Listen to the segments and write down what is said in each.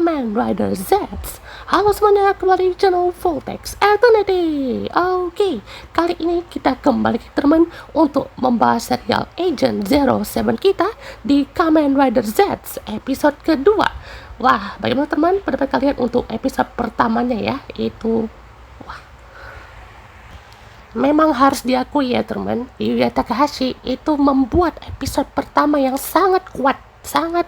Kamen Rider Z. Halo semuanya, kembali di channel Voltex Eternity. Oke, kali ini kita kembali teman untuk membahas serial Agent 07 kita di Kamen Rider Z episode kedua. Wah, bagaimana teman pendapat kalian untuk episode pertamanya ya? Itu memang harus diakui ya teman, Yuya Takahashi itu membuat episode pertama yang sangat kuat, sangat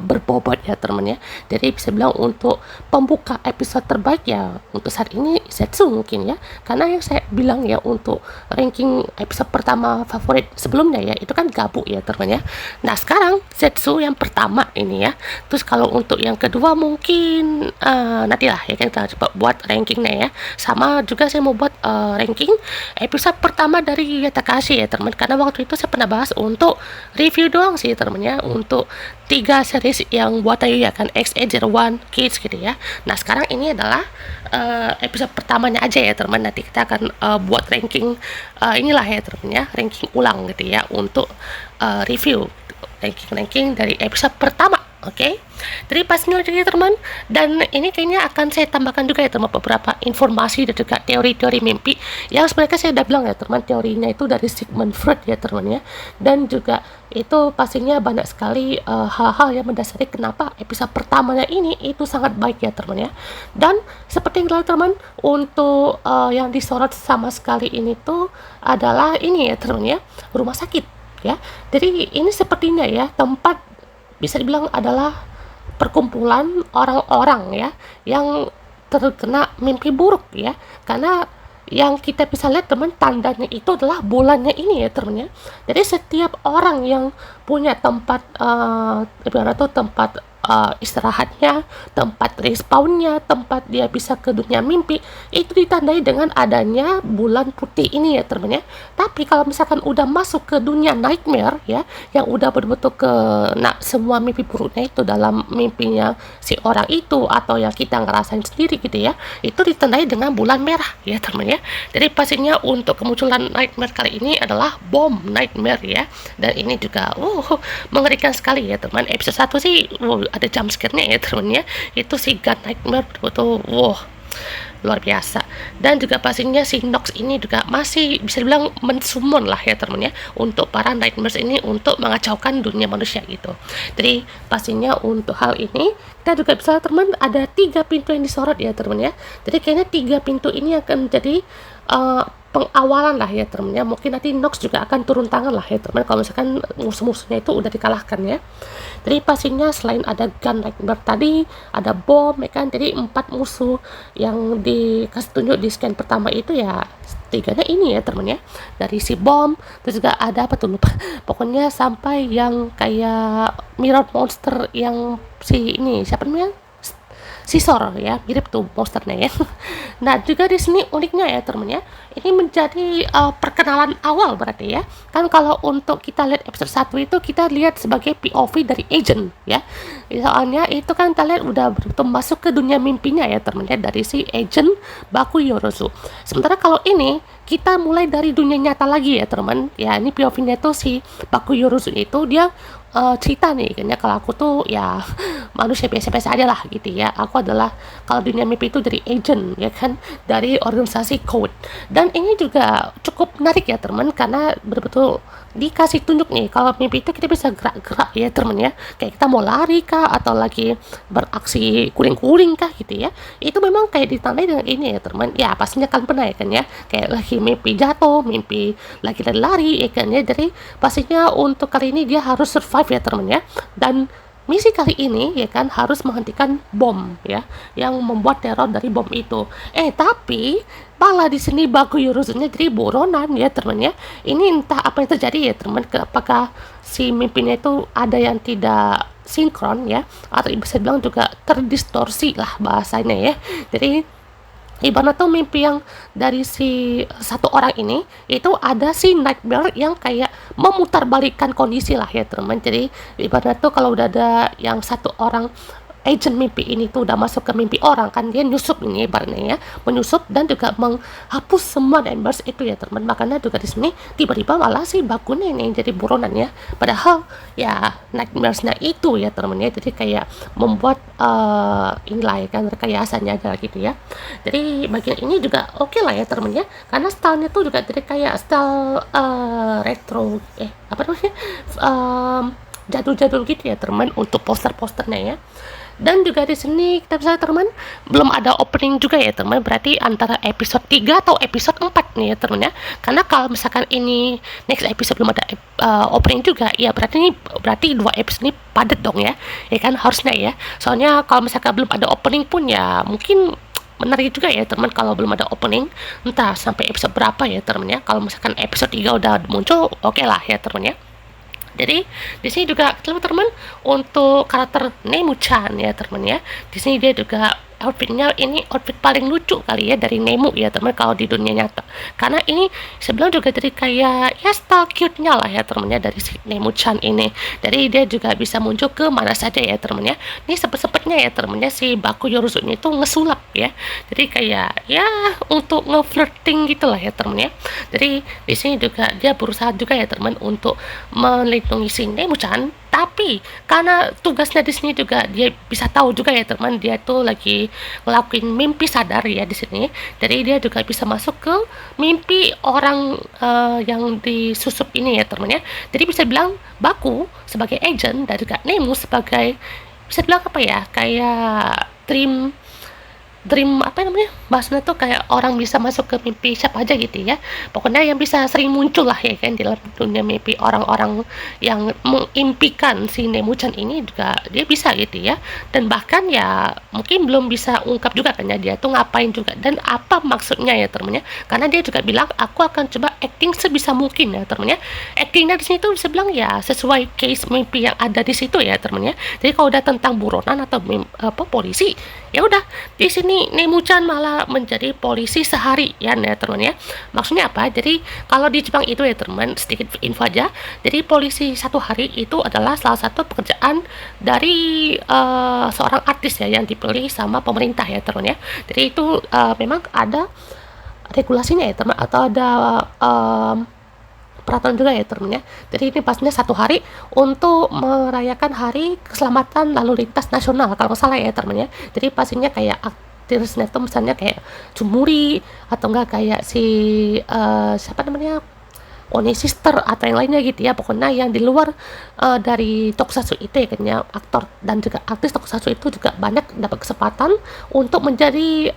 berbobot ya teman ya. Jadi bisa bilang untuk pembuka episode terbaik ya untuk saat ini Zetsu mungkin ya, karena yang saya bilang ya untuk ranking episode pertama favorit sebelumnya ya itu kan Gabu ya teman ya. Nah sekarang Zetsu yang pertama ini ya. Terus kalau untuk yang kedua mungkin nantilah ya kan kita coba buat rankingnya ya. Sama juga saya mau buat ranking episode pertama dari Yuya Takahashi ya teman, karena waktu itu saya pernah bahas untuk review doang sih teman ya, untuk 3 series yang buatan Yuya kan, XA01 Kids gitu ya. Nah sekarang ini adalah episode pertamanya aja ya teman. Nanti kita akan buat ranking inilah ya teman ya, ranking ulang gitu ya untuk review ranking dari episode pertama. Oke, jadi pastinya jadi teman, dan ini kayaknya akan saya tambahkan juga ya teman beberapa informasi dan juga teori-teori mimpi yang sebenarnya saya udah bilang ya teman, teorinya itu dari Sigmund Freud ya teman ya, dan juga itu pastinya banyak sekali hal-hal yang mendasari kenapa episode pertamanya ini itu sangat baik ya teman ya. Dan seperti yang teman, untuk yang disorot sama sekali ini tuh adalah ini ya teman ya, rumah sakit ya. Jadi ini sepertinya ya tempat bisa dibilang adalah perkumpulan orang-orang ya yang terkena mimpi buruk ya, karena yang kita bisa lihat teman, tandanya itu adalah bulannya ini ya teman ya. Jadi setiap orang yang punya tempat tempat istirahatnya, tempat respawnnya, tempat dia bisa ke dunia mimpi, itu ditandai dengan adanya bulan putih ini ya teman ya. Tapi kalau misalkan udah masuk ke dunia nightmare ya, yang udah betul-betul ke semua mimpi buruknya itu dalam mimpinya si orang itu atau yang kita ngerasain sendiri gitu ya, itu ditandai dengan bulan merah ya teman ya. Jadi pastinya untuk kemunculan nightmare kali ini adalah bom nightmare ya, dan ini juga mengerikan sekali ya teman. Episode 1 sih ada jump scare-nya ya teman ya, itu si God Nightmare betul-betul luar biasa. Dan juga pastinya si Nox ini juga masih bisa dibilang mensummon lah ya teman ya, untuk para nightmares ini untuk mengacaukan dunia manusia gitu. Jadi pastinya untuk hal ini kita juga bisa teman, ada 3 pintu yang disorot ya teman ya. Jadi kayaknya 3 pintu ini akan jadi pengawalan lah ya teman ya. Mungkin nanti Nox juga akan turun tangan lah ya teman kalau misalkan musuh-musuhnya itu udah dikalahkan ya. Jadi pastinya selain ada gun nightmare tadi, ada bom ya kan, jadi 4 musuh yang dikasih tunjuk di scan pertama itu ya 3-nya ini ya teman ya, dari si bom, terus juga ada apa tuh lupa pokoknya, sampai yang kayak mirror monster yang si ini siapa namanya, Sisor ya, mirip tuh posternya ya. Nah juga di sini uniknya ya teman ya, ini menjadi perkenalan awal berarti ya kan. Kalau untuk kita lihat episode 1 itu kita lihat sebagai POV dari agent ya, soalnya itu kan kita lihat udah betul masuk ke dunia mimpinya ya teman ya, dari si agent Baku Yorozu. Sementara kalau ini kita mulai dari dunia nyata lagi ya teman ya. Ini POV-nya tuh si Baku Yorozu itu dia cerita nih kayaknya, kalau aku tuh ya manusia biasa-biasa aja lah gitu ya. Aku adalah kalau dunia mimpi itu dari agent ya kan, dari organisasi code. Dan ini juga cukup menarik ya teman, karena betul-betul dikasih tunjuk nih kalau mimpi itu kita bisa gerak-gerak ya teman ya, kayak kita mau lari kah atau lagi beraksi kuling-kuling kah gitu ya. Itu memang kayak ditandai dengan ini ya teman ya, pastinya kan pernah ya kan ya, kayak lagi mimpi jatuh, mimpi lagi lari ya kan ya. Jadi pastinya untuk kali ini dia harus survive ya teman ya, dan misi kali ini ya kan harus menghentikan bom ya yang membuat teror dari bom itu. Tapi malah di sini Baku Yorozunya jadi buronan ya teman ya. Ini entah apa yang terjadi ya teman, apakah si mimpinya itu ada yang tidak sinkron ya, atau bisa bilang juga terdistorsi lah bahasanya ya. Jadi ibarat tuh mimpi yang dari si satu orang ini itu ada si nightmare yang kayak memutarbalikkan kondisi lah ya teman. Jadi ibarat tuh kalau udah ada yang satu orang agent mimpi ini tuh udah masuk ke mimpi orang kan, dia nyusup ini ibaratnya ya, menyusup dan juga menghapus semua nightmares itu ya teman. Makanya juga di sini tiba-tiba malah si Bakune ini jadi buronan ya, padahal ya nightmaresnya itu ya teman ya, jadi kayak membuat inilah ya kan rekayasanya ada gitu ya. Jadi bagian ini juga oke lah ya teman ya, karena stylenya tuh juga jadi kayak style retro apa namanya, jadul-jadul gitu ya teman untuk poster-posternya ya. Dan juga di sini kita bisa teman, belum ada opening juga ya teman, berarti antara episode 3 atau episode 4 nih ya teman ya. Karena kalau misalkan ini next episode belum ada opening juga, ya berarti 2 episode ini padat dong ya kan harusnya ya. Soalnya kalau misalkan belum ada opening pun ya mungkin menarik juga ya teman kalau belum ada opening, entah sampai episode berapa ya teman ya. Kalau misalkan episode 3 udah muncul, oke lah ya teman ya. Jadi di sini juga teman-teman untuk karakter Nemu-chan ya teman ya. Di sini dia juga outfitnya ini outfit paling lucu kali ya dari Nemu ya teman kalau di dunia nyata. Karena ini sebelum juga jadi kayak ya style cute-nya lah ya teman ya dari si Nemu-chan ini. Jadi dia juga bisa muncul ke mana saja ya teman ya. Ini sempet-sempetnya ya teman ya si Baku Yoruzu ini tuh ngesulap ya. Jadi kayak ya untuk nge-flirting gitulah ya teman ya. Jadi di sini juga dia berusaha juga ya teman untuk melindungi si Nemu-chan, tapi karena tugasnya di sini juga dia bisa tahu juga ya teman, dia tuh lagi ngelakuin mimpi sadar ya di sini. Jadi dia juga bisa masuk ke mimpi orang yang disusup ini ya teman ya. Jadi bisa bilang Baku sebagai agent dan juga Nemu sebagai bisa bilang apa ya, kayak dream apa namanya bahasanya tuh kayak orang bisa masuk ke mimpi siapa aja gitu ya, pokoknya yang bisa sering muncul lah ya kan di dalam dunia mimpi orang-orang yang mengimpikan si Nemu-chan ini juga dia bisa gitu ya. Dan bahkan ya mungkin belum bisa ungkap juga kan ya dia tuh ngapain juga dan apa maksudnya ya temennya, karena dia juga bilang aku akan coba acting sebisa mungkin ya temennya. Actingnya di sini tuh bisa bilang ya sesuai case mimpi yang ada di situ ya temennya. Jadi kalau udah tentang buronan atau polisi, ya udah di sini Nemu-chan malah menjadi polisi sehari ya teman ya. Maksudnya apa? Jadi kalau di Jepang itu ya teman, sedikit info aja. Jadi polisi satu hari itu adalah salah satu pekerjaan dari seorang artis ya yang dipilih sama pemerintah ya teman ya. Jadi itu memang ada regulasinya ya teman, atau ada peraturan juga ya teman ya. Jadi ini pastinya satu hari untuk merayakan hari keselamatan lalu lintas nasional kalau nggak salah ya teman ya. Jadi pastinya kayak artisnya tuh misalnya kayak Jumuri atau enggak kayak si siapa namanya Oni Sister atau yang lainnya gitu ya, pokoknya yang di luar dari tokusatsu itu ya kan ya. Aktor dan juga artis tokusatsu itu juga banyak dapat kesempatan untuk menjadi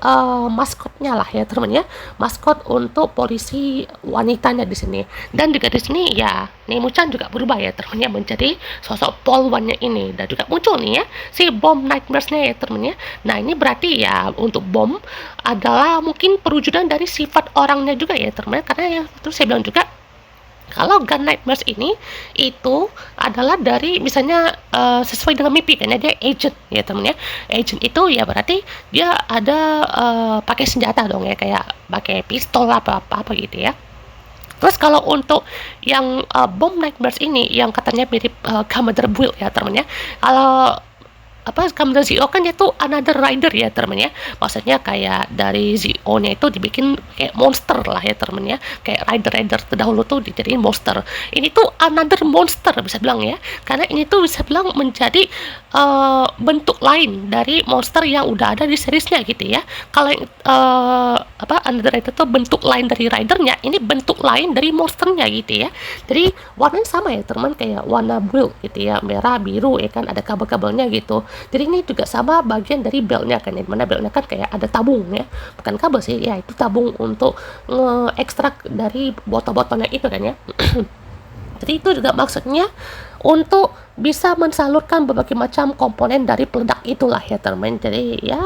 maskotnya lah ya teman ya, maskot untuk polisi wanitanya di sini. Dan juga di sini ya Nemu-chan juga berubah ya teman ya menjadi sosok polwannya ini, dan juga muncul nih ya si bom nightmares-nya ya teman ya. Nah ini berarti ya untuk bom adalah mungkin perwujudan dari sifat orangnya juga ya teman ya, karena ya terus saya bilang juga kalau gun nightmares ini itu adalah dari misalnya sesuai dengan mimpi kan ya, dia agent ya temen ya. Agent itu ya berarti dia ada pakai senjata dong ya, kayak pakai pistol apa gitu ya. Terus kalau untuk yang bomb nightmares ini yang katanya mirip Commander Build ya temen ya. Kalau Commander Zio kan dia tuh another rider ya temen ya, maksudnya kayak dari Zio nya itu dibikin kayak monster lah ya temen ya, kayak rider terdahulu tuh dijadiin monster. Ini tuh another monster bisa bilang ya, karena ini tuh bisa bilang menjadi bentuk lain dari monster yang udah ada di seriesnya gitu ya. Kalau another rider tuh bentuk lain dari ridernya, ini bentuk lain dari monsternya gitu ya. Jadi warnanya sama ya teman, kayak warna blue gitu ya, merah biru ya kan, ada kabel-kabelnya gitu. Jadi ini juga sama bagian dari beltnya kan, dimana beltnya kan kayak ada tabung ya, bukan kabel sih ya, itu tabung untuk nge-ekstrak dari botol-botolnya itu kan ya. Jadi itu juga maksudnya untuk bisa mensalurkan berbagai macam komponen dari peledak itulah ya teman. Jadi ya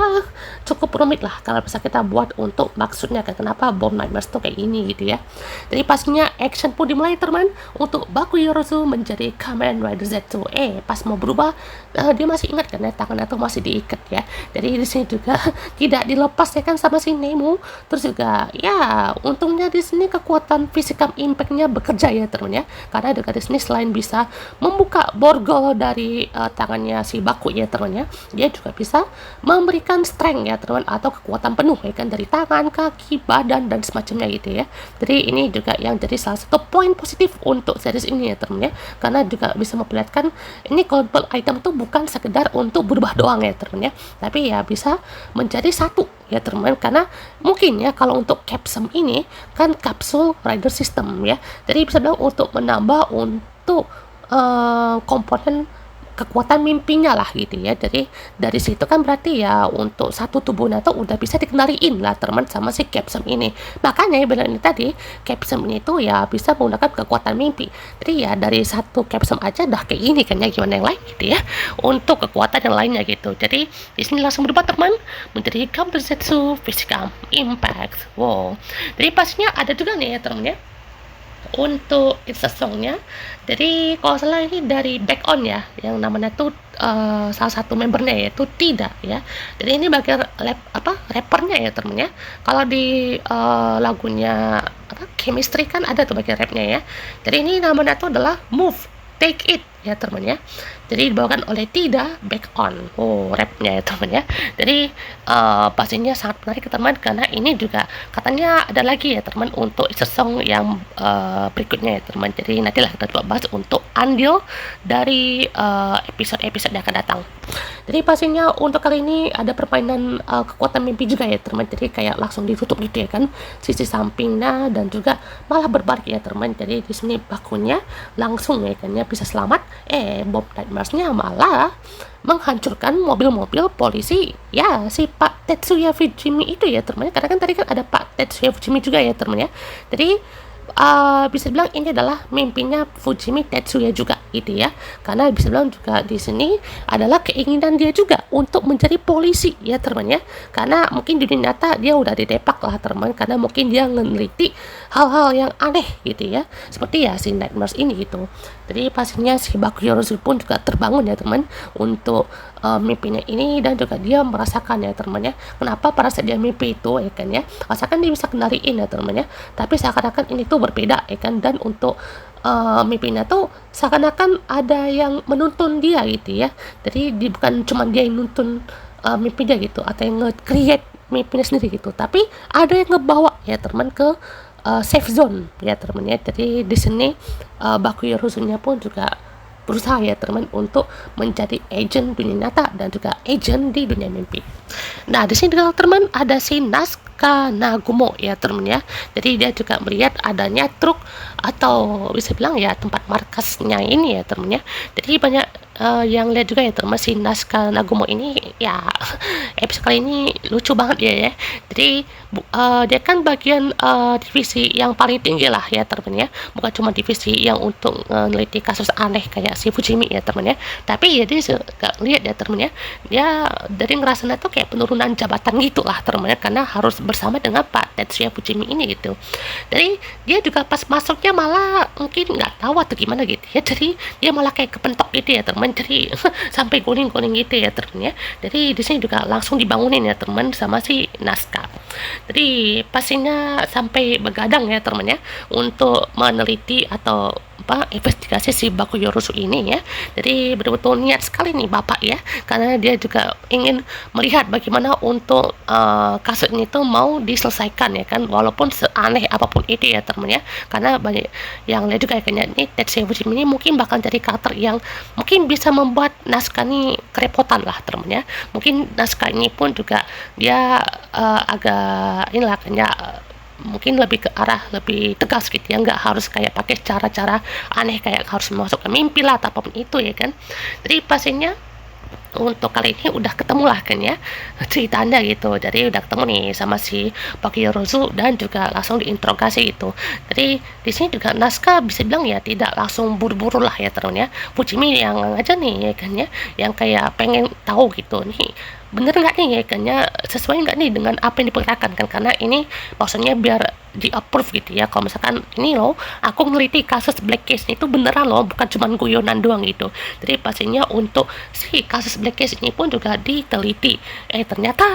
cukup rumit lah kalau bisa kita buat untuk maksudnya kan, kenapa bom nightmares tuh kayak gini gitu ya. Jadi pastinya action pun dimulai teman untuk Baku Yoruzu menjadi Kamen Rider Z2. Pas mau berubah dia masih ingat kan ya, tangannya tuh masih diikat ya. Jadi di sini juga tidak dilepas ya kan sama si Nemu. Terus juga ya untungnya di sini kekuatan fisikal impactnya bekerja ya teman ya, karena juga di sini selain bisa membuka borgol dari tangannya si Baku ya teman ya. Dia juga bisa memberikan strength ya teman, atau kekuatan penuh ya kan, dari tangan, kaki, badan dan semacamnya gitu ya. Jadi ini juga yang jadi salah satu poin positif untuk series ini ya teman ya, karena juga bisa memperlihatkan ini collectible item itu bukan sekedar untuk berubah doang ya teman ya, tapi ya bisa menjadi satu ya teman, karena mungkin ya kalau untuk capsule ini kan capsule rider system ya, jadi bisa bilang untuk menambah untuk komponen kekuatan mimpinya lah gitu ya. Jadi dari situ kan berarti ya untuk satu tubuh Nato udah bisa dikendaliin lah teman sama si Capsum ini. Makanya bilang ini tadi, Capsum ini tuh ya bisa menggunakan kekuatan mimpi. Jadi ya dari satu Capsum aja dah kayak gini kan ya, gimana yang lain gitu ya untuk kekuatan yang lainnya gitu. Jadi di sini langsung berubah teman menjadi Kamtosetsu Physical Impact. Wow. Jadi pastinya ada juga nih ya teman ya untuk songnya. Jadi kalau salah ini dari Back On ya, yang namanya tuh salah satu membernya yaitu Tidak ya. Jadi ini bagian rappernya ya temen ya. Kalau di lagunya Chemistry kan ada tuh bagian rapnya ya. Jadi ini namanya tuh adalah Move Take It ya teman ya. Jadi dibawakan oleh Tidak Back On. Oh, rapnya ya teman ya. Jadi pastinya sangat menarik teman, karena ini juga katanya ada lagi ya teman untuk song yang berikutnya ya teman. Jadi nantilah kita coba bahas untuk andil dari episode-episode yang akan datang. Jadi pastinya untuk kali ini ada permainan kekuatan mimpi juga ya teman. Jadi kayak langsung ditutup gitu ya kan sisi sampingnya, dan juga malah berbalik ya teman. Jadi di sini Bakunya langsung ya kan ya bisa selamat. Bob Nightmares-nya malah menghancurkan mobil-mobil polisi ya si Pak Tetsuya Fujimi itu ya teman. Karena kan tadi kan ada Pak Tetsuya Fujimi juga ya teman ya. Jadi bisa bilang ini adalah mimpinya Fujimi Tetsuya juga gitu ya, karena bisa bilang juga di sini adalah keinginan dia juga untuk menjadi polisi ya teman ya, karena mungkin di dunia nyata dia udah didepak lah teman, karena mungkin dia meneliti hal-hal yang aneh gitu ya, seperti ya si Nightmares ini gitu. Jadi pastinya si Bakuyorozu pun juga terbangun ya teman untuk mimpinya ini, dan juga dia merasakan ya teman ya, kenapa pada saat dia mimpi itu ya kan ya, rasakan dia bisa kendaliin ya teman ya, tapi seakan-akan ini tuh berbeda ya kan, dan untuk mimpinya tuh seakan-akan ada yang menuntun dia gitu ya. Jadi bukan cuma dia yang nuntun mimpinya gitu, atau yang nge-create mimpinya sendiri gitu, tapi ada yang ngebawa ya teman ke safe zone ya teman ya. Jadi di sini Bakuyorozu-nya pun juga berusaha ya teman untuk menjadi agent dunia nyata dan juga agent di dunia mimpi. Nah di sini juga teman ada si Nasuka Nagumo ya teman ya. Jadi dia juga melihat adanya truk atau bisa bilang ya tempat markasnya ini ya teman ya. Jadi banyak yang lihat juga ya teman, si Nasuka Nagumo ini ya episode kali ini lucu banget ya. Jadi dia kan bagian divisi yang paling tinggi lah ya teman ya, bukan cuma divisi yang untuk meneliti kasus aneh kayak si Fujimi ya teman ya, tapi ya dia lihat ya teman ya, dia dari ngerasanya tuh kayak penurunan jabatan gitu lah teman ya, karena harus bersama dengan Pak Tetsuya Fujimi ini gitu. Jadi dia juga pas masuknya malah mungkin nggak tahu atau gimana gitu ya, jadi dia malah kayak kepentok gitu ya teman, jadi sampai guling-guling gitu ya teman ya. Jadi di sini juga langsung dibangunin ya teman sama si Naska. Jadi pastinya sampai begadang ya teman ya untuk meneliti atau investigasi si Bakuyorozu ini ya. Jadi betul-betul niat sekali nih bapak ya, karena dia juga ingin melihat bagaimana untuk kasus ini tuh mau diselesaikan ya kan, walaupun seaneh apapun itu ya teman ya, karena banyak yang lain juga kayaknya ini Tetsuya Fujimi ini mungkin bakal jadi karakter yang mungkin bisa membuat Nasuka ini kerepotan lah teman ya. Mungkin Nasuka ini pun juga dia agak inilah kayaknya mungkin lebih ke arah lebih tegas gitu ya, nggak harus kayak pakai cara-cara aneh kayak harus masuk ke mimpi lah atau apapun itu ya kan. Jadi pastinya untuk kali ini udah ketemu lah kan ya ceritanya gitu. Jadi udah ketemu nih sama si Bakuyorozu dan juga langsung diinterogasi gitu. Jadi di sini juga Nasuka bisa bilang ya tidak langsung buru-buru lah ya teman ya. Fujimi yang aja nih ya kan ya, yang kayak pengen tahu gitu nih bener nggak nih ya kan ya, sesuai nggak nih dengan apa yang diperkirakan kan, karena ini maksudnya biar di approve gitu ya, kalau misalkan ini loh aku ngeliti kasus black case itu beneran loh, bukan cuma guyonan doang gitu. Jadi pastinya untuk si kasus black case ini pun juga diteliti, ternyata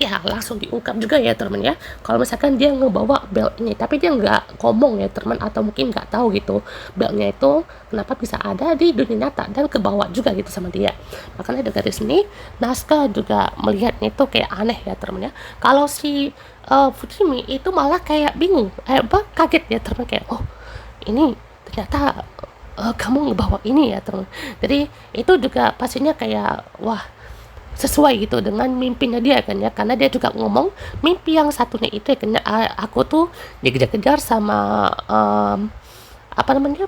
ya langsung diungkap juga ya teman ya, kalau misalkan dia ngebawa belt ini tapi dia nggak ngomong ya teman, atau mungkin nggak tahu gitu beltnya itu kenapa bisa ada di dunia nyata dan kebawa juga gitu sama dia. Makanya dari sini Nazca juga melihatnya itu kayak aneh ya teman ya. Kalau si Fujimi itu malah kayak bingung, kaget ya teman, kayak oh ini ternyata kamu ngebawa ini ya teman. Jadi itu juga pastinya kayak wah sesuai gitu dengan mimpinya dia kan ya, karena dia juga ngomong mimpi yang satunya itu ya kan ya, aku tuh dikejar-kejar sama apa namanya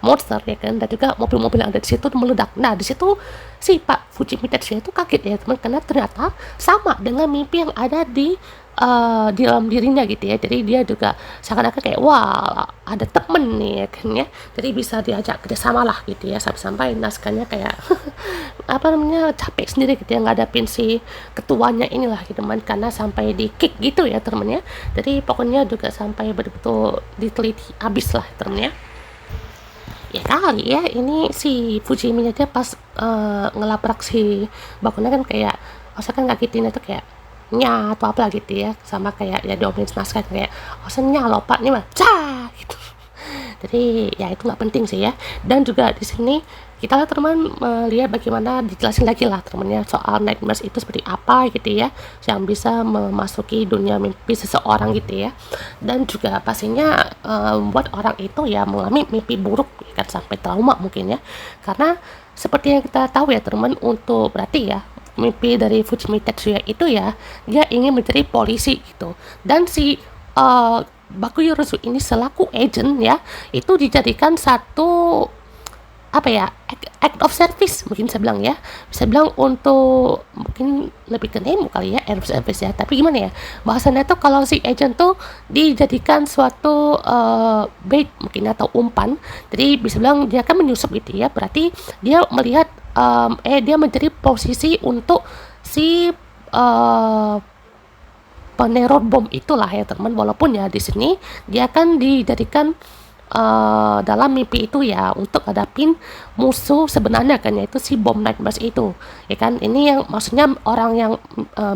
monster ya kan, dan juga mobil-mobil yang ada di situ meledak. Nah di situ si Pak Fujimi Tetsuya itu kaget ya teman, karena ternyata sama dengan mimpi yang ada di dalam dirinya gitu ya. Jadi dia juga seakan-akan kayak wah ada temen nih ya kan ya, jadi bisa diajak kerjasama lah gitu ya, sampai-sampai naskahnya kayak apa namanya capek sendiri gitu ya ngadapin si ketuanya inilah gitu teman, karena sampai di kick gitu ya teman ya. Jadi pokoknya juga sampai betul-betul diteliti abis lah teman ya. Ya kali ya ini si Fujimi aja pas ngelabrak si Bakuna kan kayak masa kan ngagetin itu kayak nya atau apa gitu ya, sama kayak ya diomelin naskah kayak oh nya lopat nih mah cah gitu. Jadi ya itu nggak penting sih ya. Dan juga di sini kita lah teman melihat bagaimana dijelasin lagi lah temennya soal nightmares itu seperti apa gitu ya, yang bisa memasuki dunia mimpi seseorang gitu ya. Dan juga pastinya buat orang itu ya mengalami mimpi buruk ya kan, sampai trauma mungkin ya, karena seperti yang kita tahu ya teman, untuk berarti ya mimpi dari Fujimi Tetsuya itu ya dia ingin menjadi polisi gitu, dan si Bakuyo Rusu ini selaku agent ya itu dijadikan satu apa ya act of service mungkin saya bilang ya, bisa bilang untuk mungkin lebih ke name kali ya, act of service ya. Tapi gimana ya bahasanya tuh, kalau si agent tuh dijadikan suatu bait mungkin atau umpan, jadi bisa bilang dia kan menyusup gitu ya, berarti dia melihat dia menjadi posisi untuk si peneror bom itulah ya teman. Walaupun ya di sini dia kan dijadikan dalam mimpi itu ya untuk hadapin musuh sebenarnya kan, yaitu si bom nightmares itu ya kan. Ini yang maksudnya orang yang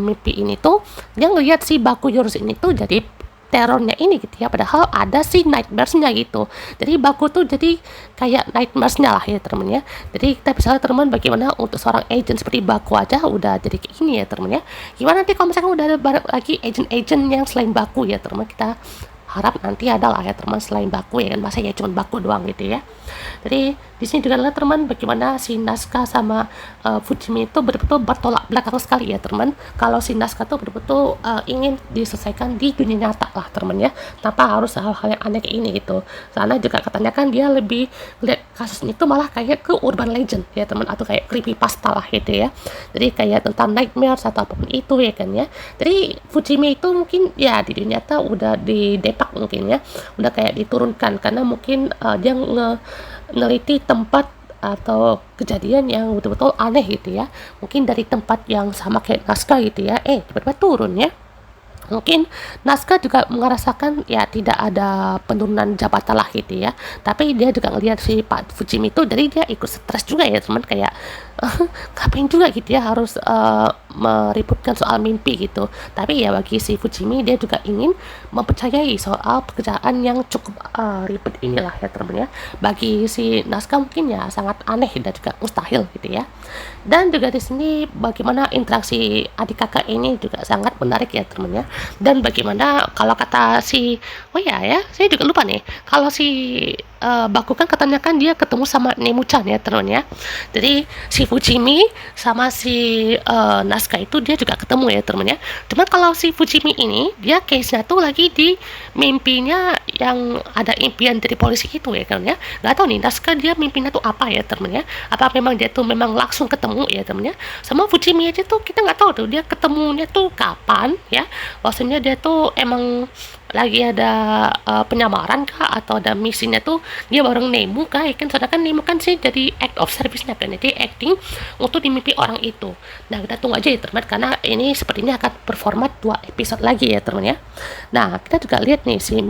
mimpi ini tuh dia ngelihat si Bakuyo ini tuh jadi terornya ini gitu ya, padahal ada si nightmaresnya gitu. Jadi Baku tuh jadi kayak nightmaresnya lah ya teman ya. Jadi kita bisa lihat teman bagaimana untuk seorang agent seperti Baku aja udah jadi kayak gini ya teman ya. Gimana nanti kalau misalkan udah ada banyak lagi agent-agent yang selain Baku ya teman, kita harap nanti ada lah ya teman selain Baku ya kan, masa ya cuma Baku doang gitu ya. Jadi di sini juga lihat teman bagaimana si Nazca sama Fujimi itu betul-betul bertolak belakang sekali ya teman. Kalau si Nazca tuh betul-betul ingin diselesaikan di dunia nyata lah teman ya, tanpa harus hal-hal yang aneh kayak ini gitu. Karena juga katanya kan dia lebih lihat kasus itu malah kayak ke urban legend ya teman, atau kayak creepypasta lah gitu ya. Jadi kayak tentang nightmares atau apapun itu ya kan ya. Jadi Fujimi itu mungkin ya di dunia nyata udah didepak mungkin ya, udah kayak diturunkan karena mungkin dia neliti tempat atau kejadian yang betul-betul aneh gitu ya, mungkin dari tempat yang sama kayak Nazca gitu ya, tiba-tiba turun ya. Mungkin Nazca juga merasakan ya tidak ada penurunan jabatan lah gitu ya, tapi dia juga ngelihat si Pak Fujimi itu, jadi dia ikut stres juga ya teman, kayak ngapain juga gitu ya harus meributkan soal mimpi gitu. Tapi ya bagi si Fujimi dia juga ingin mempercayai soal pekerjaan yang cukup ribet inilah ya teman ya. Bagi si Nazca mungkin ya sangat aneh dan juga mustahil gitu ya. Dan juga di sini bagaimana interaksi adik kakak ini juga sangat menarik ya teman ya. Dan bagaimana kalau kata si saya juga lupa nih, kalau si Baku kan katanya kan dia ketemu sama Nemu-chan ya teman ya. Jadi si Fujimi sama si Nazca itu dia juga ketemu ya teman ya. Cuman kalau si Fujimi ini dia case-nya tuh lagi di mimpinya yang ada impian dari polisi itu ya kan ya. Nggak tahu nih Nazca dia mimpinya tuh apa ya teman ya. Apa memang dia tuh memang langsung ketemu ya teman ya. Sama Fujimi aja tuh kita nggak tahu tuh dia ketemunya tuh kapan ya. Maksudnya dia tuh emang lagi ada penyamaran kah, atau ada misinya tuh dia bareng Nemu kah ya kan. Soalnya kan Nemu kan sih jadi act of service-nya kan, jadi acting untuk dimimpi orang itu. Nah kita tunggu aja ya teman, karena ini sepertinya akan berformat 2 episode lagi ya teman ya. Nah kita juga lihat nih si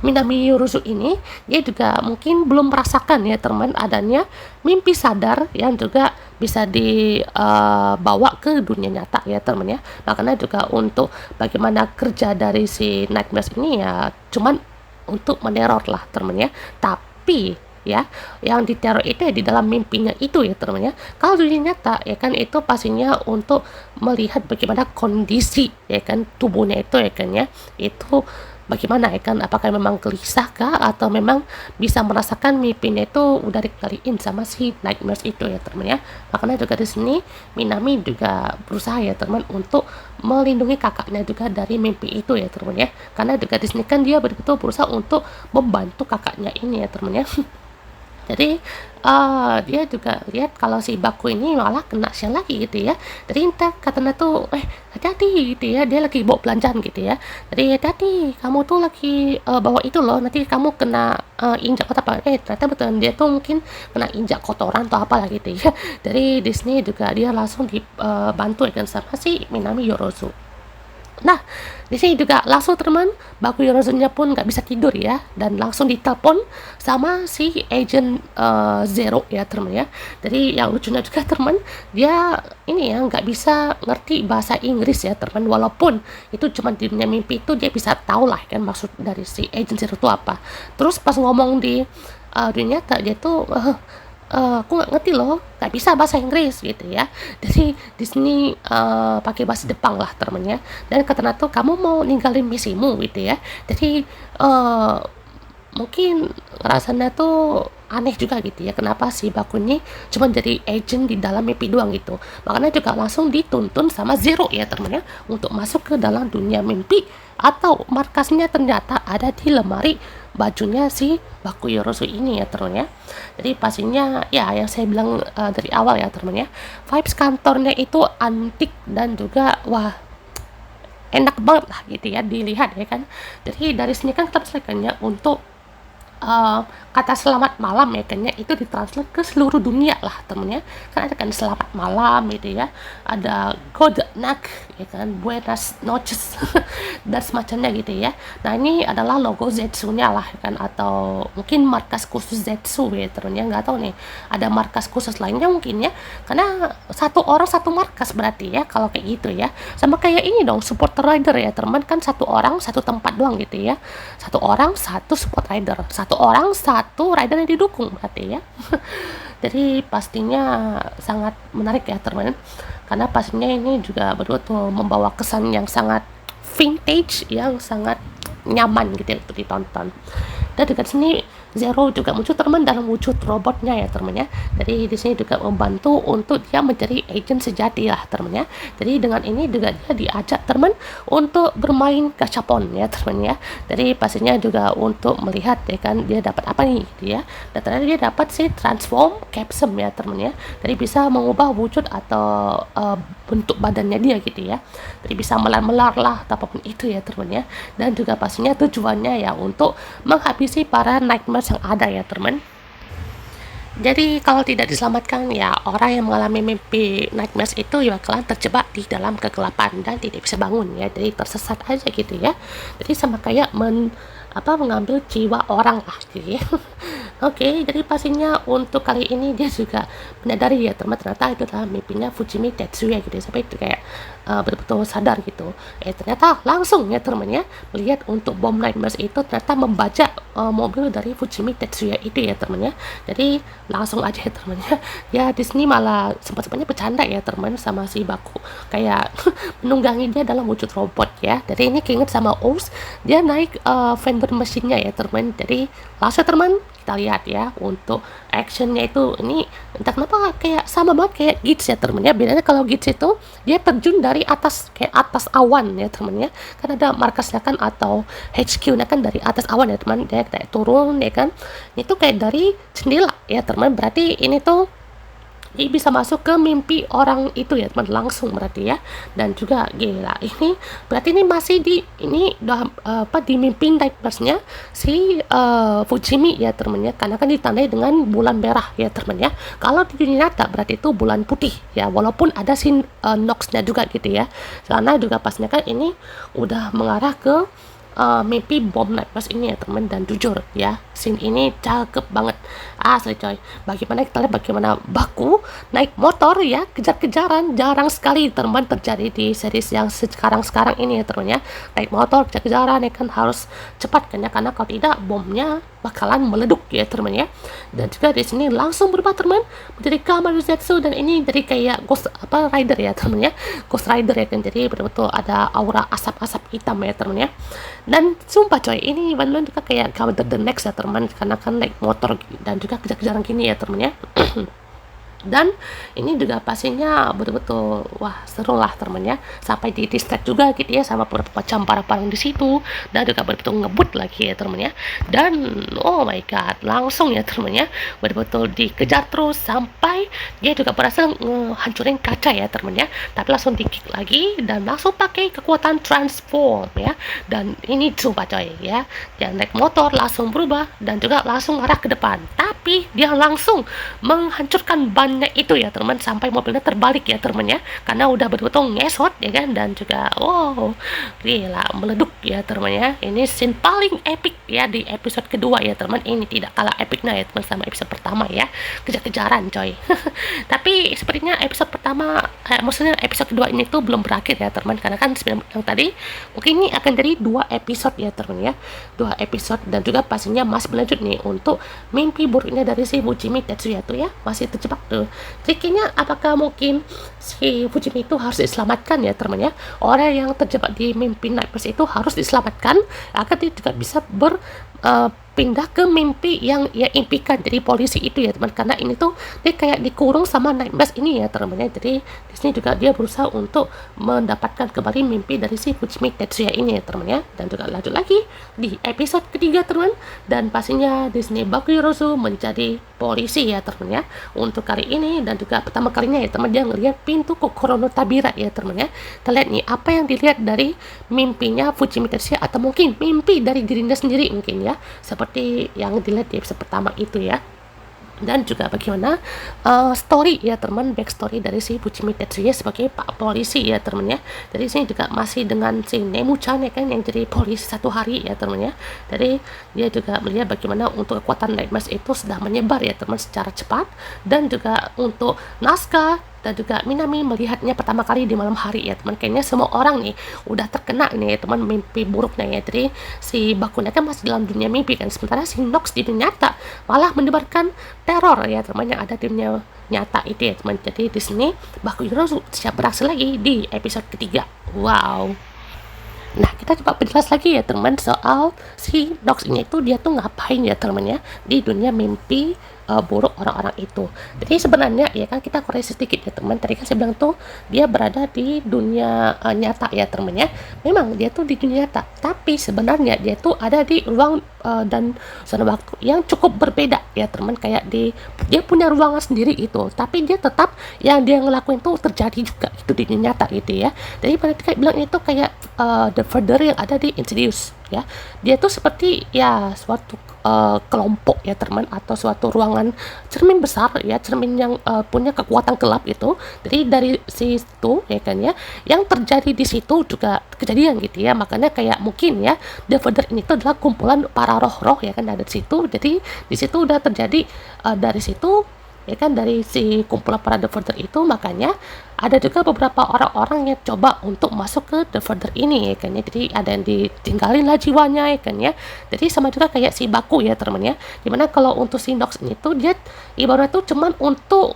Minami Yuruzu ini dia juga mungkin belum merasakan ya teman adanya mimpi sadar yang juga bisa dibawa ke dunia nyata ya teman ya. Makanya juga untuk bagaimana kerja dari si nightmares ini ya cuman untuk meneror lah teman ya. Tapi ya yang diteror itu ya di dalam mimpinya itu ya teman ya. Kalau dunia nyata ya kan itu pastinya untuk melihat bagaimana kondisi ya kan tubuhnya itu ya kan ya, itu bagaimana ya kan, apakah memang gelisah kah atau memang bisa merasakan mimpinya itu udah dikaliin sama si nightmares itu ya teman ya. Makanya juga di sini Minami juga berusaha ya teman untuk melindungi kakaknya juga dari mimpi itu ya teman ya, karena juga di sini kan dia betul-betul berusaha untuk membantu kakaknya ini ya teman ya. Jadi dia juga lihat kalau si Baku ini malah kena sial lagi gitu ya. Jadi entah katanya tuh hati-hati gitu ya, dia lagi bawa belanjaan gitu ya. Jadi hati-hati kamu tuh lagi bawa itu loh, nanti kamu kena injak atau apa. Ternyata betul dia tuh mungkin kena injak kotoran atau apalah gitu ya. Dari Disney juga dia langsung dibantu ya kan sama si Minami Yorozu. Nah, di sini juga langsung teman, Baku Yorozunya pun nggak bisa tidur ya, dan langsung ditelepon sama si agent Zero ya teman ya. Jadi yang lucunya juga teman, dia ini ya nggak bisa ngerti bahasa Inggris ya teman, walaupun itu cuma di dunia mimpi itu dia bisa tahu lah kan maksud dari si agent Zero itu apa. Terus pas ngomong di dunia nyata dia tuh aku nggak ngerti loh, nggak bisa bahasa Inggris gitu ya. Jadi di sini pakai bahasa Jepang lah temennya. Dan katanya tuh kamu mau ninggalin misimu gitu ya. Jadi mungkin rasanya tuh aneh juga gitu ya, kenapa si Baku ini cuma jadi agent di dalam mimpi doang gitu. Makanya juga langsung dituntun sama Zero ya temennya untuk masuk ke dalam dunia mimpi, atau markasnya ternyata ada di lemari bajunya si Baku Yorozu ini ya temen ya. Jadi pastinya ya yang saya bilang dari awal ya temen ya, vibes kantornya itu antik dan juga wah enak banget lah gitu ya dilihat ya kan. Jadi dari sini kan kita bisa untuk kata selamat malam ya kan ya, itu ditranslate ke seluruh dunia lah temennya. Kan ada kan selamat malam gitu ya, ada good night ya kan, buenas noches dan semacamnya gitu ya. Nah ini adalah logo Zetsu nya lah ya kan, atau mungkin markas khusus Zetsu ya temennya, nggak tahu nih ada markas khusus lainnya mungkin ya, karena satu orang satu markas berarti ya kalau kayak gitu ya. Sama kayak ini dong, support rider ya teman, kan satu orang satu tempat doang gitu ya, satu orang satu support rider, satu orang satu rider yang didukung berarti ya. Jadi pastinya sangat menarik ya teman, karena pastinya ini juga betul-betul membawa kesan yang sangat vintage, yang sangat nyaman gitu ya untuk ditonton. Dan dekat sini Zero juga muncul teman dalam wujud robotnya ya teman ya. Jadi di sini juga membantu untuk dia menjadi agent sejati lah teman ya. Jadi dengan ini juga dia diajak teman untuk bermain gachapon ya teman ya. Jadi pastinya juga untuk melihat ya kan dia dapat apa nih gitu ya. Dan ternyata dia dapat si transform capsum ya teman ya. Jadi bisa mengubah wujud atau bentuk badannya dia gitu ya. Jadi bisa melar-melar lah atau apapun itu ya teman ya. Dan juga pastinya tujuannya ya untuk menghabisi para nightmares yang ada ya teman. Jadi kalau tidak diselamatkan ya orang yang mengalami mimpi nightmares itu ya bakalan terjebak di dalam kegelapan dan tidak bisa bangun ya, jadi tersesat aja gitu ya. Jadi sama kayak mengambil jiwa orang lah gitu ya. Oke, jadi pastinya untuk kali ini dia juga menyadari ya teman, ternyata itu adalah mimpinya Fujimi Tetsuya gitu ya, sampai itu kayak betul-betul sadar gitu. Ternyata langsung ya teman ya melihat untuk bom nightmares itu ternyata membajak mobil dari Fujimi Tetsuya itu ya teman ya. Jadi langsung aja ya teman ya di sini malah sempat-sempatnya bercanda ya teman sama si Baku, kayak menunggangi dia dalam wujud robot ya. Jadi ini keinget sama Oz, dia naik vendor mesinnya ya teman. Jadi langsung teman kita lihat ya untuk actionnya itu, ini entah kenapa kayak sama banget kayak Gits ya temen ya. Bedanya kalau Gits itu dia terjun dari atas, kayak atas awan ya temen ya, kan ada markasnya kan atau HQ-nya kan dari atas awan ya teman, dia kayak turun ya kan, itu kayak dari jendela ya teman. Berarti ini tuh jadi bisa masuk ke mimpi orang itu ya teman langsung berarti ya. Dan juga gila, ini berarti ini masih di ini di mimpi nightmares-nya si Fujimi ya teman ya, karena kan ditandai dengan bulan merah ya teman ya. Kalau di dunia nyata berarti itu bulan putih ya, walaupun ada si Nox-nya juga gitu ya, karena juga pasnya kan ini udah mengarah ke mimpi bom Nightmares ini ya teman. Dan jujur ya, scene ini cakep banget asli coy. Bagaimana kita lihat bagaimana Baku naik motor ya, kejar-kejaran, jarang sekali teman terjadi di series yang sekarang ini ya teman ya. Naik motor kejar-kejaran ya kan, harus cepat kan ya, karena kalau tidak bomnya bakalan meleduk ya teman ya. Dan juga di sini langsung berubah teman menjadi Kamaru Zetsu, dan ini jadi kayak Ghost Rider ya teman ya, Ghost Rider ya kan, jadi betul-betul ada aura asap-asap hitam ya teman ya. Dan sumpah coy, ini benar juga kayak Kamen the Next ya teman, karena kan naik motor dan juga kejar-kejaran gini ya teman ya. Dan ini juga pastinya betul-betul wah seru lah teman ya, sampai di distract juga gitu ya sama beberapa macam barang-barang di situ, dan juga betul-betul ngebut lagi ya teman ya. Dan oh my god, langsung ya teman ya, betul-betul dikejar terus sampai dia juga berhasil ngehancurin kaca ya teman ya, tapi langsung di-kick lagi dan langsung pakai kekuatan transform ya. Dan ini sumpah coy ya, dia naik motor langsung berubah dan juga langsung arah ke depan, tapi dia langsung menghancurkan bannya itu ya teman, sampai mobilnya terbalik ya teman ya, karena udah betul-betul ngesot ya kan. Dan juga wow gila meleduk ya teman ya. Ini scene paling epic ya di episode kedua ya teman, ini tidak kalah epicnya ya teman sama episode pertama ya, kejar-kejaran coy. Tapi sepertinya episode pertama maksudnya episode kedua ini tuh belum berakhir ya teman, karena kan yang tadi mungkin ini akan jadi 2 episode ya teman ya, 2 episode. Dan juga pastinya masih berlanjut nih untuk mimpi buruknya dari si Fujimi Tetsuya tuh ya, masih terjebak tuh. Triknya apakah mungkin si Fujimi itu harus diselamatkan ya teman ya, orang yang terjebak di mimpi Nightmares itu harus diselamatkan agar dia juga bisa pindah ke mimpi yang ia impikan jadi polisi itu ya teman, karena ini tuh dia kayak dikurung sama Nightmares ini ya teman ya. Jadi di sini juga dia berusaha untuk mendapatkan kembali mimpi dari si Fujimi Tetsuya ini ya teman ya. Dan juga lanjut lagi di episode ketiga teman, dan pastinya di sini Bakuyoruzu menjadi polisi ya teman ya untuk kali ini. Dan juga pertama kalinya ya teman, dia ngelihat pintu Kokoro no Tabira ya teman ya. Kita lihat nih apa yang dilihat dari mimpinya Fujimi Tetsuya, atau mungkin mimpi dari dirinya sendiri mungkin ya, seperti yang dilihat di episode pertama itu ya. Dan juga bagaimana story ya teman, backstory dari si Fujimi Tetsuya sebagai pak polisi ya teman ya. Jadi sini juga masih dengan si Nemu-chan ya kan, yang jadi polisi 1 hari ya teman ya. Jadi dia juga melihat bagaimana untuk kekuatan Nightmares itu sudah menyebar ya teman secara cepat, dan juga untuk naskah dan juga Minami melihatnya pertama kali di malam hari ya teman. Kayaknya semua orang nih udah terkena nih ya teman mimpi buruknya ya. Jadi si Bakuna kan masih dalam dunia mimpi kan, sementara si Nox di dunia nyata malah mendebarkan teror ya teman yang ada di dunia nyata itu ya teman. Jadi di sini Bakuyoruzu siap beraksi lagi di episode ketiga. Wow. Nah, kita coba penjelas lagi ya teman soal si Nox ini tuh dia tuh ngapain ya teman ya di dunia mimpi buruk orang-orang itu. Jadi sebenarnya ya kan, kita koreksi sedikit ya teman. Tadi kan saya bilang tuh dia berada di dunia nyata ya teman ya. Memang dia tuh di dunia nyata, tapi sebenarnya dia tuh ada di ruang dan zona waktu yang cukup berbeda ya teman. Kayak dia punya ruangan sendiri itu, tapi dia tetap yang dia ngelakuin tuh terjadi juga itu di dunia nyata gitu ya. Jadi pada kayak bilang itu kayak the further yang ada di Insidious ya. Dia tuh seperti ya suatu kelompok ya teman, atau suatu ruangan cermin besar ya, cermin yang punya kekuatan gelap itu. Jadi dari situ ya kan ya, yang terjadi di situ juga kejadian gitu ya. Makanya kayak mungkin ya The Father ini tuh adalah kumpulan para roh-roh ya kan, ada di situ. Jadi di situ udah terjadi dari situ ya kan, dari si kumpulan para The Father itu. Makanya ada juga beberapa orang-orang yang coba untuk masuk ke The Father ini ya kan ya. Jadi ada yang ditinggalin lah jiwanya ya kan ya. Jadi sama juga kayak si Baku ya teman ya, dimana kalau untuk si Nox ini tuh dia ibaratnya tuh cuman untuk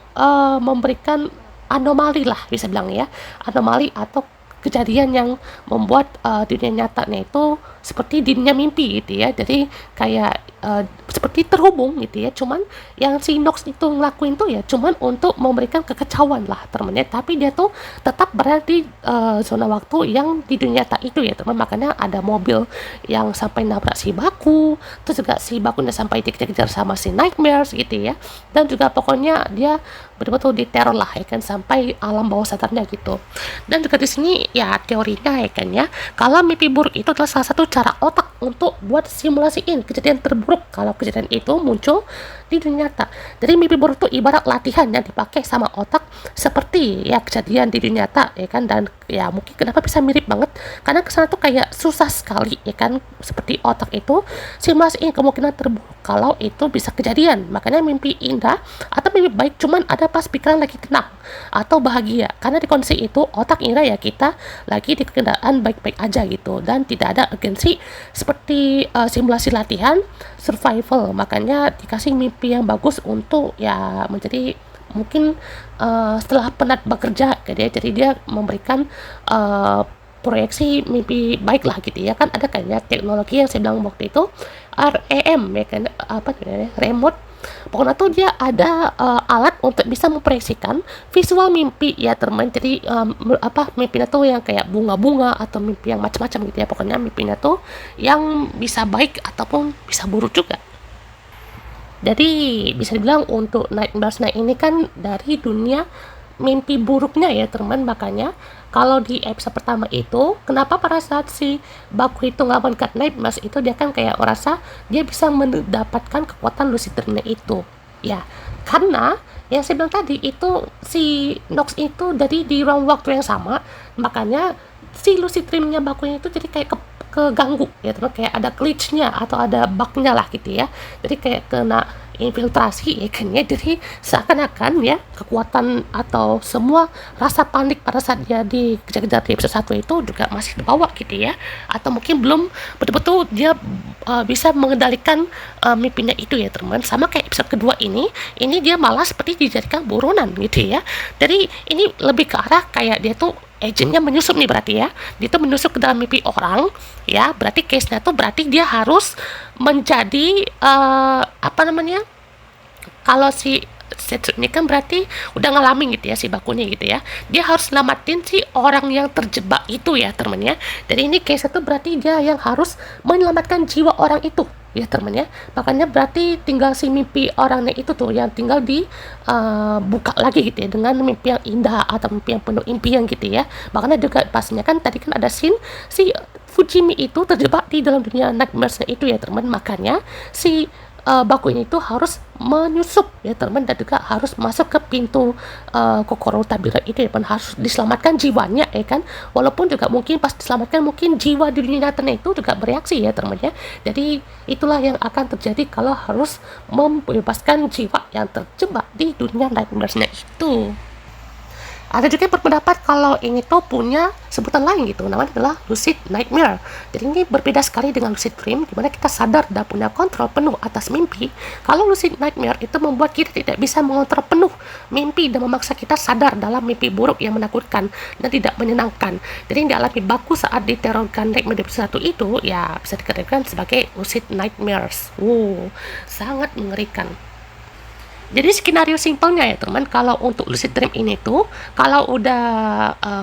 memberikan anomali lah bisa bilang ya, anomali atau kejadian yang membuat dunia nyatanya itu seperti dunia mimpi gitu ya. Jadi kayak seperti terhubung gitu ya. Cuman yang si Nox itu ngelakuin tuh ya cuman untuk memberikan kekacauan lah teman ya. Tapi dia tuh tetap berada di zona waktu yang di dunia nyata itu ya teman. Makanya ada mobil yang sampai nabrak si Baku, terus juga si Bakunya sampai dikejar-kejar sama si Nightmares gitu ya. Dan juga pokoknya dia betul-betul diteror lah ya kan, sampai alam bawah sadarnya gitu. Dan juga di sini ya teorinya ya kan ya, kalau mimpi buruk itu adalah salah satu cara otak untuk buat simulasiin kejadian terburuk kalau kejadian itu muncul di dunia nyata. Jadi mimpi buruk itu ibarat latihan yang dipakai sama otak seperti ya kejadian di dunia nyata ya kan. Dan ya mungkin kenapa bisa mirip banget, karena kesana tuh kayak susah sekali ya kan, seperti otak itu simulasiin kemungkinan terburuk kalau itu bisa kejadian. Makanya mimpi indah atau mimpi baik cuman ada pas pikiran lagi tenang atau bahagia, karena di kondisi itu otak ngira ya kita lagi di keadaan baik-baik aja gitu, dan tidak ada urgensi seperti simulasi latihan survival. Makanya dikasih mimpi yang bagus untuk ya menjadi mungkin setelah penat bekerja gitu ya, jadi dia memberikan proyeksi mimpi baik lah gitu ya kan. Ada kayaknya teknologi yang saya bilang waktu itu RAM ya kan, apa namanya, remote. Pokoknya tuh dia ada alat untuk bisa memproyeksikan visual mimpi ya teman. Jadi mimpinya tuh yang kayak bunga-bunga atau mimpi yang macam-macam gitu ya. Pokoknya mimpinya tuh yang bisa baik ataupun bisa buruk juga. Jadi bisa dibilang untuk Nightmares Night ini kan dari dunia mimpi buruknya ya teman. Makanya kalau di episode pertama itu kenapa pada saat si Baku itu ngelawan Cat Nightmares itu dia kan kayak merasa dia bisa mendapatkan kekuatan lucid dreamnya itu ya, karena yang saya bilang tadi itu si Nox itu dari di ruang waktu yang sama. Makanya si lucid dreamnya Bakunya itu jadi kayak keganggu ya teman, kayak ada glitchnya atau ada bugnya lah gitu ya. Jadi kayak kena infiltrasi ya kan ya. Jadi seakan-akan ya kekuatan atau semua rasa panik pada saat dia dikejar-kejar di episode 1 itu juga masih terbawa gitu ya, atau mungkin belum betul-betul dia bisa mengendalikan mimpinya itu ya teman. Sama kayak episode kedua ini dia malah seperti dijadikan buronan gitu ya. Jadi ini lebih ke arah kayak dia tuh agentnya menyusup nih berarti ya. Dia tuh menyusup ke dalam mimpi orang ya. Berarti case-nya tuh berarti dia harus menjadi apa namanya, kalau si Setsu ini kan berarti udah ngalamin gitu ya si Bakuni gitu ya. Dia harus selamatin si orang yang terjebak itu ya temen ya. Jadi ini case itu berarti dia yang harus menyelamatkan jiwa orang itu ya temen ya. Makanya berarti tinggal si mimpi orangnya itu tuh yang tinggal di buka lagi gitu ya, dengan mimpi yang indah atau mimpi yang penuh impian gitu ya. Makanya juga pastinya kan tadi kan ada scene si Fujimi itu terjebak di dalam dunia nightmares itu ya teman. Makanya si Bakunya itu harus menyusup ya teman, dan juga harus masuk ke pintu Kokoro Tabira itu ya teman. Harus diselamatkan jiwanya ya kan. Walaupun juga mungkin pas diselamatkan mungkin jiwa di dunia nyatanya itu juga bereaksi ya teman ya. Jadi itulah yang akan terjadi kalau harus membebaskan jiwa yang terjebak di dunia nightmares-nya itu. Ada juga yang berpendapat kalau ini tuh punya sebutan lain gitu, namanya adalah lucid nightmare. Jadi ini berbeda sekali dengan lucid dream, dimana kita sadar dan punya kontrol penuh atas mimpi. Kalau lucid nightmare itu membuat kita tidak bisa mengontrol penuh mimpi dan memaksa kita sadar dalam mimpi buruk yang menakutkan dan tidak menyenangkan. Jadi yang dialami Baku saat diterorkan nightmare episode 1 itu ya bisa dikategorikan sebagai lucid nightmares. Sangat mengerikan. Jadi skenario simpelnya ya teman, kalau untuk lucid dream ini tuh kalau udah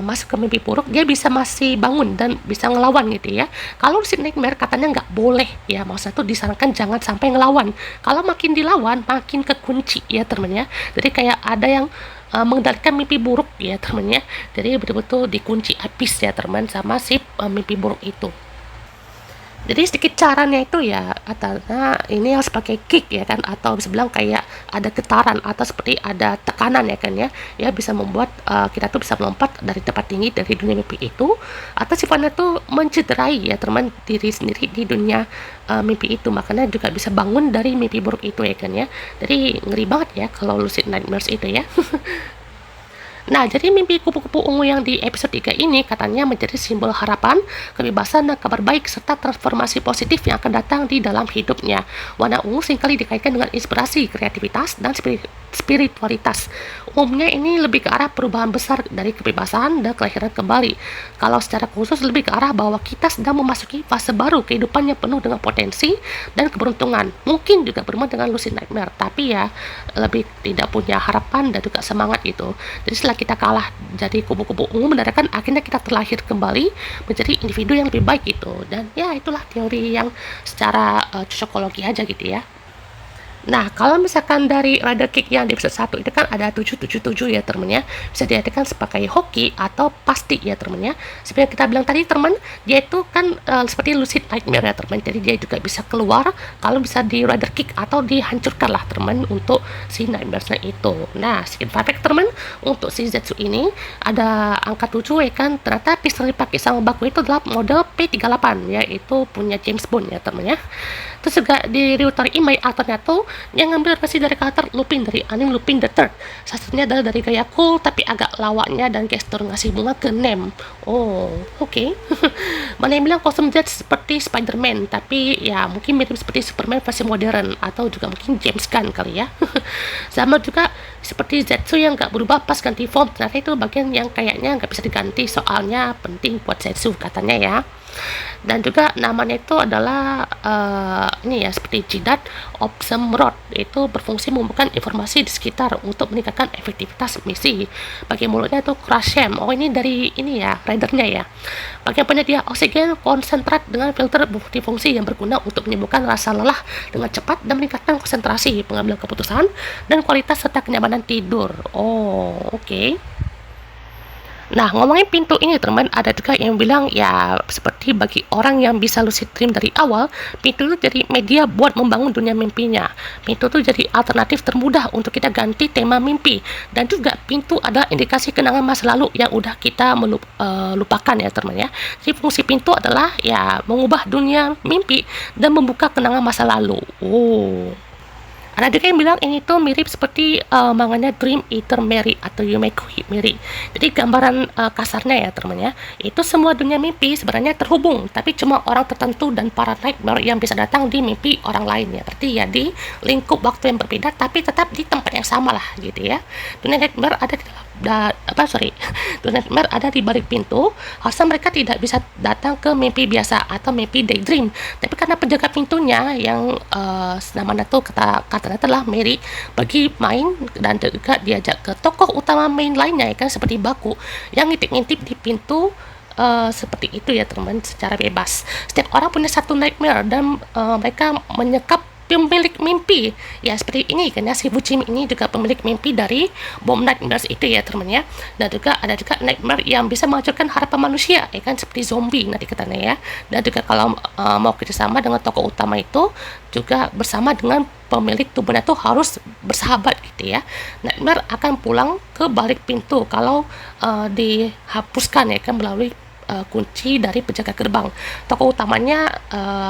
masuk ke mimpi buruk dia bisa masih bangun dan bisa ngelawan gitu ya. Kalau lucid nightmare katanya nggak boleh ya, maksudnya tuh disarankan jangan sampai ngelawan. Kalau makin dilawan makin kekunci ya teman ya. Jadi kayak ada yang mengendalikan mimpi buruk ya teman ya. Jadi betul-betul dikunci habis ya teman sama si mimpi buruk itu. Jadi sedikit caranya itu ya, katanya ini harus pakai kick ya kan, atau bisa bilang kayak ada getaran atau seperti ada tekanan ya kan ya bisa membuat kita tuh bisa melompat dari tempat tinggi dari dunia mimpi itu, atau sifatnya tuh mencederai ya teman diri sendiri di dunia mimpi itu. Makanya juga bisa bangun dari mimpi buruk itu ya kan ya. Jadi ngeri banget ya kalau lucid nightmares itu ya. Nah, jadi mimpi kupu-kupu ungu yang di episode 3 ini katanya menjadi simbol harapan, kebebasan, dan kabar baik, serta transformasi positif yang akan datang di dalam hidupnya. Warna ungu seringkali dikaitkan dengan inspirasi, kreativitas, dan spiritualitas. Umumnya ini lebih ke arah perubahan besar dari kebebasan dan kelahiran kembali. Kalau secara khusus lebih ke arah bahwa kita sedang memasuki fase baru kehidupan yang penuh dengan potensi dan keberuntungan. Mungkin juga bermain dengan lucid nightmare, tapi ya lebih tidak punya harapan dan juga semangat gitu. Jadi setelah kita kalah jadi kupu-kupu ungu, menandakan akhirnya kita terlahir kembali menjadi individu yang lebih baik gitu. Dan ya itulah teori yang secara cocokologi aja gitu ya. Nah, kalau misalkan dari rider kick yang di episode 1 itu kan ada 777 ya temen ya. Bisa diartikan sebagai hoki atau pasti ya temen ya. Seperti yang kita bilang tadi temen, dia itu kan seperti lucid nightmare ya temen. Jadi dia juga bisa keluar kalau bisa di rider kick atau dihancurkan lah temen untuk si nightmare-nya itu. Nah, sedikit fun fact temen, untuk si Zetsu ini ada angka 7 ya kan. Ternyata pistol dipakai sama Baku itu adalah model P38, yaitu punya James Bond ya temen ya. Terus juga di Ryutaro Imai aktornya tuh yang ngambil versi dari karakter Lupin dari anime Lupin the Third. Satunya adalah dari gaya cool tapi agak lawaknya dan gestur ngasih bunga ke Nem. Oh, oke. Mana yang bilang kostum Jet seperti Spider-Man, tapi ya mungkin mirip seperti Superman versi modern atau juga mungkin James Gunn kali ya. Sama juga seperti Zetsu yang nggak berubah pas ganti form, ternyata itu bagian yang kayaknya nggak bisa diganti soalnya penting buat Zetsu katanya ya. Dan juga namanya itu adalah ini ya seperti jidat Opsum Rod, itu berfungsi mengumpulkan informasi di sekitar untuk meningkatkan efektivitas misi. Bagian mulutnya itu Crashem, oh ini dari ini ya ridernya ya. Bagian penyedia oksigen konsentrat dengan filter multifungsi yang berguna untuk menyembuhkan rasa lelah dengan cepat dan meningkatkan konsentrasi, pengambilan keputusan dan kualitas serta kenyamanan tidur. Oh, oke. Nah, ngomongin pintu ini teman, ada juga yang bilang ya seperti bagi orang yang bisa lucid dream dari awal, pintu itu jadi media buat membangun dunia mimpinya. Pintu itu jadi alternatif termudah untuk kita ganti tema mimpi. Dan juga pintu adalah indikasi kenangan masa lalu yang udah kita lupakan ya teman ya. Jadi fungsi pintu adalah ya mengubah dunia mimpi dan membuka kenangan masa lalu. Oh. Ada juga yang bilang ini tuh mirip seperti manganya Dream Eater Mary atau Yumeko Mary. Jadi gambaran kasarnya ya teman ya, itu semua dunia mimpi sebenarnya terhubung, tapi cuma orang tertentu dan para nightmare yang bisa datang di mimpi orang lain ya. Berarti ya di lingkup waktu yang berbeda, tapi tetap di tempat yang sama lah gitu ya. Dunia nightmare ada di dalam nightmare ada di balik pintu. Harusnya mereka tidak bisa datang ke mimpi biasa atau mimpi daydream, tapi karena penjaga pintunya yang namanya tuh katanya telah Mary bagi main dan juga diajak ke tokoh utama main lainnya ya kan, seperti Baku yang ngintip-ngintip di pintu. Seperti itu ya teman, secara bebas. Setiap orang punya satu nightmare dan mereka menyekap pemilik mimpi ya, seperti ini kan ya, si Fuchimi ini juga pemilik mimpi dari bom nightmares itu ya teman ya. Dan juga ada juga nightmare yang bisa menghancurkan harapan manusia ya kan, seperti zombie nanti katanya ya. Dan juga kalau mau kerjasama dengan tokoh utama itu juga bersama dengan pemilik tubuhnya itu harus bersahabat gitu ya. Nightmare akan pulang ke balik pintu kalau dihapuskan ya kan melalui kunci dari penjaga gerbang. Tokoh utamanya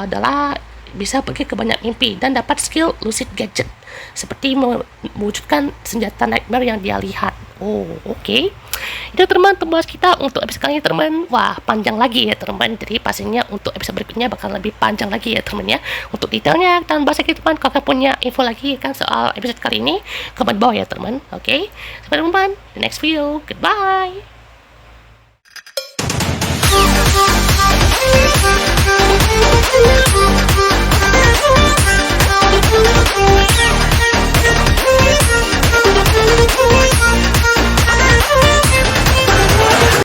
adalah bisa pergi ke banyak mimpi dan dapat skill lucid gadget seperti mewujudkan senjata nightmare yang dia lihat. Oh, oke. Itu teman pembahas kita untuk episode kali ini teman. Wah, panjang lagi ya teman. Jadi pastinya untuk episode berikutnya bakal lebih panjang lagi ya teman ya. Untuk detailnya dan bahasa kita teman, kalau punya info lagi kan soal episode kali ini, komen bawah ya teman. Oke. Sampai jumpa di next video. Goodbye.